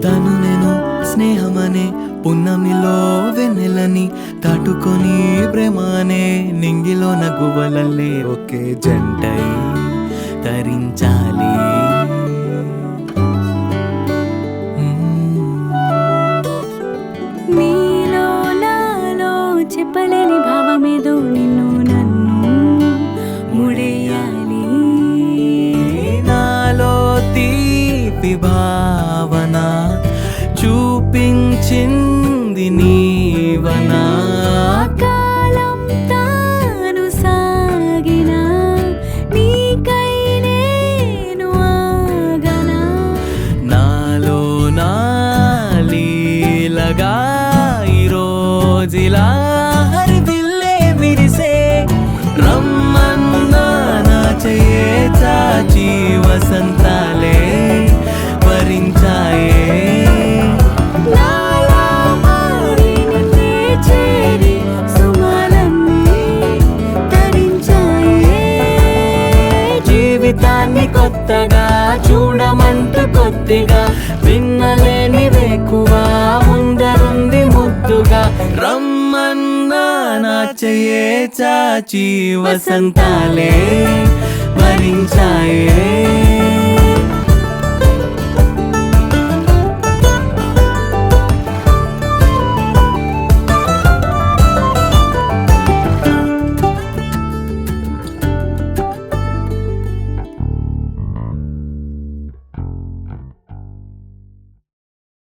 తను నేను స్నేహమనే పున్నమిలో వెన్నెలని దాటుకొని ప్రేమనే నింగిలో నగువలల్లే ఒకే జంటై తరించాలి. నీలో నాలో చెప్పలేని భావమేదో నిన్ను నన్ను ముడేయాలి. నాలో తీపి భావన చూపించింది నీవనా. కాలం తాను సాగిన నీకై నేను ఆగనా. నాలో నా లీలగా ఈరోజిలా హరివిల్లే విరిసే రమ్మన్నా నా చెయ్యే చాచి వసంతాలే వరించాయే. నాలా మారి నిన్నే చేరి సుమలన్నీ తరించాయే. జీవితాన్ని కొత్తగా చూడమంటూ కొద్దిగా విన్నలేని వేకువా ముందరుంది ముద్దుగా రమ్మన్నా నా చెయ్యే చాచి వసంతాలే వరించాయే.